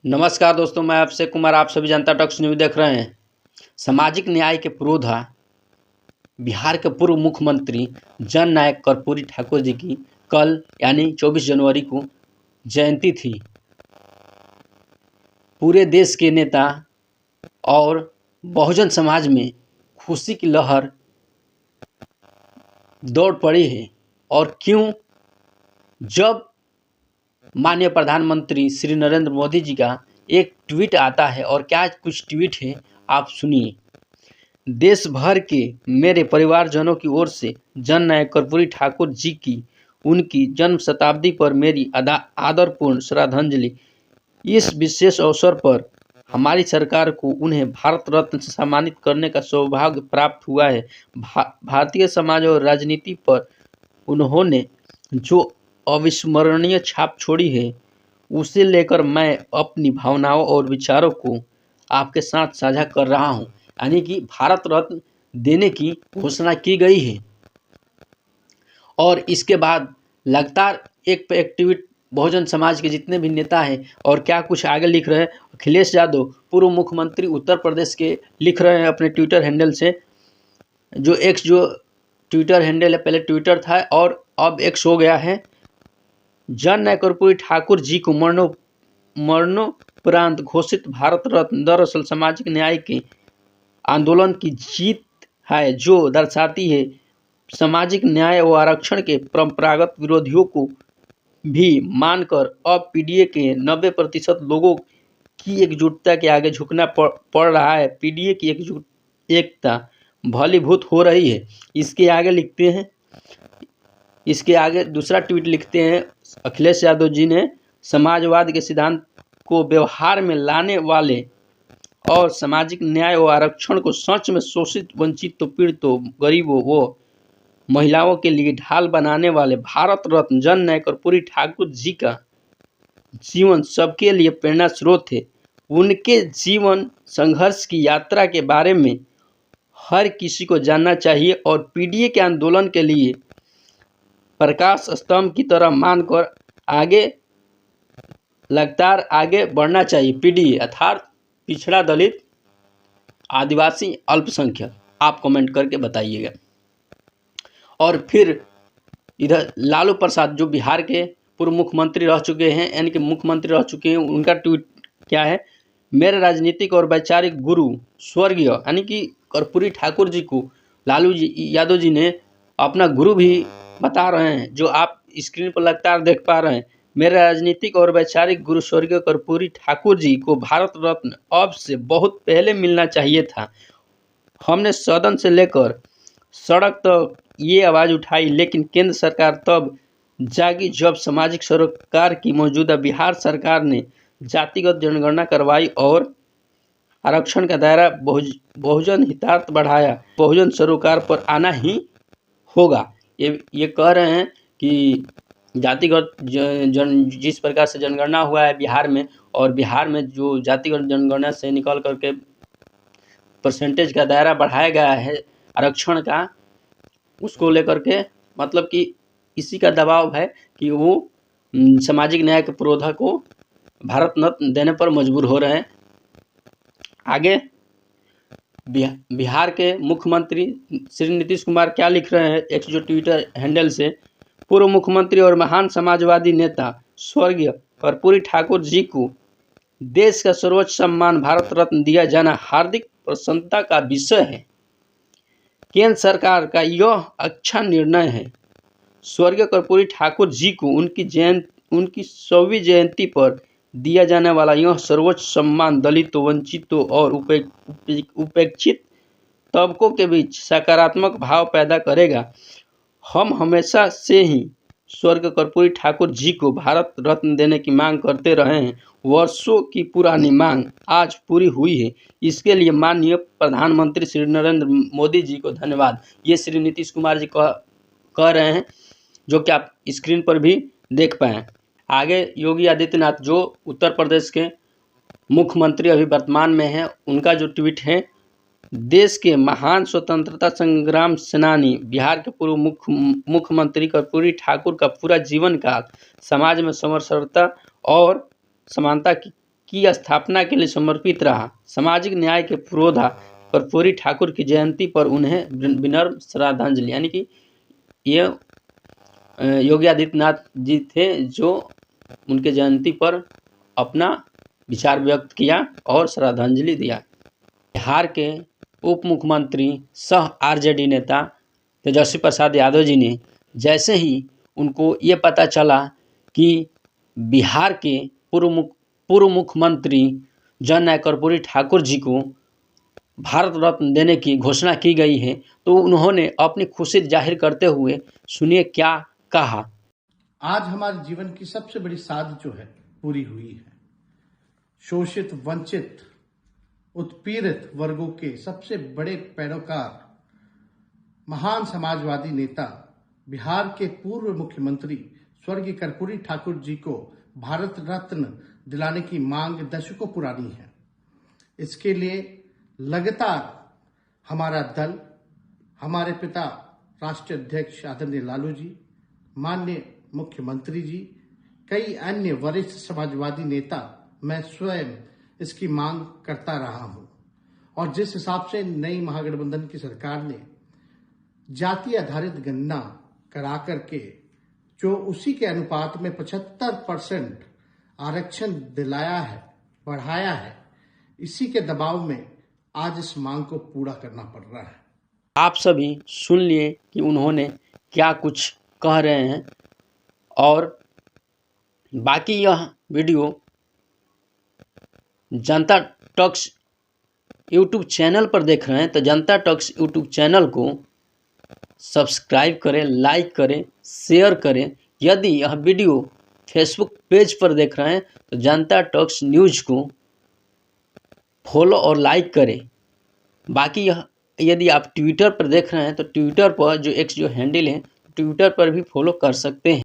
नमस्कार दोस्तों, मैं अक्षय कुमार। आप सभी जनता टॉक्स न्यूज़ देख रहे हैं। सामाजिक न्याय के पुरोधा बिहार के पूर्व मुख्यमंत्री जननायक कर्पूरी ठाकुर जी की कल यानी 24 जनवरी को जयंती थी। पूरे देश के नेता और बहुजन समाज में खुशी की लहर दौड़ पड़ी है। और क्यों? जब माननीय प्रधानमंत्री श्री नरेंद्र मोदी जी का एक ट्वीट आता है, और क्या कुछ ट्वीट है आप सुनिए। देश भर के मेरे परिवारजनों की ओर से जननायक कर्पूरी ठाकुर जी की उनकी जन्म शताब्दी पर मेरी आदरपूर्ण श्रद्धांजलि। इस विशेष अवसर पर हमारी सरकार को उन्हें भारत रत्न से सम्मानित करने का सौभाग्य प्राप्त हुआ है। भारतीय समाज और राजनीति पर उन्होंने जो अविस्मरणीय छाप छोड़ी है, उसे लेकर मैं अपनी भावनाओं और विचारों को आपके साथ साझा कर रहा हूं। यानी कि भारत रत्न देने की घोषणा की गई है। और इसके बाद लगातार एक पे एक ट्वीट बहुजन समाज के जितने भी नेता हैं, और क्या कुछ आगे लिख रहे हैं। अखिलेश यादव पूर्व मुख्यमंत्री उत्तर प्रदेश के लिख रहे हैं अपने ट्विटर हैंडल से, जो ट्विटर हैंडल है, पहले ट्विटर था और अब एक्स हो गया है। जननायक कर्पूरी ठाकुर जी को मरणोपरांत घोषित भारत रत्न दरअसल सामाजिक न्याय के आंदोलन की जीत है, जो दर्शाती है सामाजिक न्याय व आरक्षण के परंपरागत विरोधियों को भी मानकर अब पीडीए के 90% लोगों की एकजुटता के आगे झुकना पड़ रहा है। पीडीए की एकता भलीभूत हो रही है। इसके आगे दूसरा ट्वीट लिखते हैं अखिलेश यादव जी ने, समाजवाद के सिद्धांत को व्यवहार में लाने वाले और सामाजिक न्याय व आरक्षण को सच में शोषित, वंचितों, पीड़ितों, गरीबों व महिलाओं के लिए ढाल बनाने वाले भारत रत्न जननायक कर्पूरी ठाकुर जी का जीवन सबके लिए प्रेरणा स्रोत है। उनके जीवन संघर्ष की यात्रा के बारे में हर किसी को जानना चाहिए और पीडीए के आंदोलन के लिए प्रकाश स्तंभ की तरह मानकर लगातार आगे बढ़ना चाहिए। पीडीए अर्थात पिछड़ा, दलित, आदिवासी, अल्पसंख्यक। आप कमेंट करके बताइएगा। और फिर इधर लालू प्रसाद, जो बिहार के पूर्व मुख्यमंत्री रह चुके हैं, यानी कि मुख्यमंत्री रह चुके हैं, उनका ट्वीट क्या है। मेरे राजनीतिक और वैचारिक गुरु स्वर्गीय यानी कि कर्पूरी ठाकुर जी को लालू यादव जी ने अपना गुरु भी बता रहे हैं, जो आप स्क्रीन पर लगातार देख पा रहे हैं। मेरे राजनीतिक और वैचारिक गुरु स्वर्गीय कर्पूरी ठाकुर जी को भारत रत्न अब से बहुत पहले मिलना चाहिए था। हमने सदन से लेकर सड़क तक ये आवाज़ उठाई, लेकिन केंद्र सरकार तब जागी जब सामाजिक सरोकार की मौजूदा बिहार सरकार ने जातिगत जनगणना करवाई और आरक्षण का दायरा बहुजन हितार्थ बढ़ाया। बहुजन सरोकार पर आना ही होगा। ये कह रहे हैं कि जातिगत जिस प्रकार से जनगणना हुआ है बिहार में, और बिहार में जो जातिगत जनगणना से निकल करके परसेंटेज का दायरा बढ़ाया गया है आरक्षण का, उसको लेकर के मतलब कि इसी का दबाव है कि वो सामाजिक न्याय के पुरोधा को भारत रत्न देने पर मजबूर हो रहे हैं। आगे बिहार के मुख्यमंत्री श्री नीतीश कुमार क्या लिख रहे हैं एक जो ट्विटर हैंडल से। पूर्व मुख्यमंत्री और महान समाजवादी नेता स्वर्गीय कर्पूरी ठाकुर जी को देश का सर्वोच्च सम्मान भारत रत्न दिया जाना हार्दिक प्रसन्नता का विषय है। केंद्र सरकार का यह अच्छा निर्णय है। स्वर्गीय कर्पूरी ठाकुर जी को उनकी 100वीं जयंती पर दिया जाने वाला यह सर्वोच्च सम्मान दलितों, वंचितों और उपेक्षित तबकों के बीच सकारात्मक भाव पैदा करेगा। हम हमेशा से ही स्वर्गीय कर्पूरी ठाकुर जी को भारत रत्न देने की मांग करते रहे हैं। वर्षों की पुरानी मांग आज पूरी हुई है। इसके लिए माननीय प्रधानमंत्री श्री नरेंद्र मोदी जी को धन्यवाद। ये श्री नीतीश कुमार जी कह रहे हैं, जो कि आप स्क्रीन पर भी देख पाएँ। आगे योगी आदित्यनाथ, जो उत्तर प्रदेश के मुख्यमंत्री अभी वर्तमान में हैं, उनका जो ट्वीट है। देश के महान स्वतंत्रता संग्राम सेनानी बिहार के पूर्व मुख्यमंत्री कर्पूरी ठाकुर का पूरा जीवन काल समाज में समरसता और समानता की की स्थापना के लिए समर्पित रहा। सामाजिक न्याय के पुरोधा कर्पूरी ठाकुर की जयंती पर उन्हें विनम्र श्रद्धांजलि, यानी कि ये योगी आदित्यनाथ जी थे जो उनके जयंती पर अपना विचार व्यक्त किया और श्रद्धांजलि दिया। बिहार के उप मुख्यमंत्री सह आरजेडी नेता तेजस्वी प्रसाद यादव जी ने जैसे ही उनको ये पता चला कि बिहार के पूर्व मुख्यमंत्री जननायक कर्पूरी ठाकुर जी को भारत रत्न देने की घोषणा की गई है, तो उन्होंने अपनी खुशी जाहिर करते हुए सुनिए क्या कहा। आज हमारे जीवन की सबसे बड़ी साध जो है पूरी हुई है। शोषित, वंचित, उत्पीड़ित वर्गों के सबसे बड़े पैरोकार, महान समाजवादी नेता, बिहार के पूर्व मुख्यमंत्री स्वर्गीय कर्पूरी ठाकुर जी को भारत रत्न दिलाने की मांग दशकों पुरानी है। इसके लिए लगातार हमारा दल, हमारे पिता राष्ट्रीय अध्यक्ष आदरणीय लालू जी, माननीय मुख्यमंत्री जी, कई अन्य वरिष्ठ समाजवादी नेता, मैं स्वयं इसकी मांग करता रहा हूं। और जिस हिसाब से नई महागठबंधन की सरकार ने जाति आधारित गणना करा करके जो उसी के अनुपात में 75% आरक्षण दिलाया है, बढ़ाया है, इसी के दबाव में आज इस मांग को पूरा करना पड़ रहा है। आप सभी सुन लिए कि उन्होंने क्या कुछ कह रहे हैं। और बाकी यह वीडियो जनता टॉक्स यूट्यूब चैनल पर देख रहे हैं तो जनता टॉक्स यूट्यूब चैनल को सब्सक्राइब करें, लाइक करें, शेयर करें। यदि यह वीडियो फेसबुक पेज पर देख रहे हैं तो जनता टॉक्स न्यूज़ को फॉलो और लाइक करें। बाकी यह यदि आप ट्विटर पर देख रहे हैं तो ट्विटर पर जो एक्स जो हैंडल है, ट्विटर पर भी फॉलो कर सकते हैं।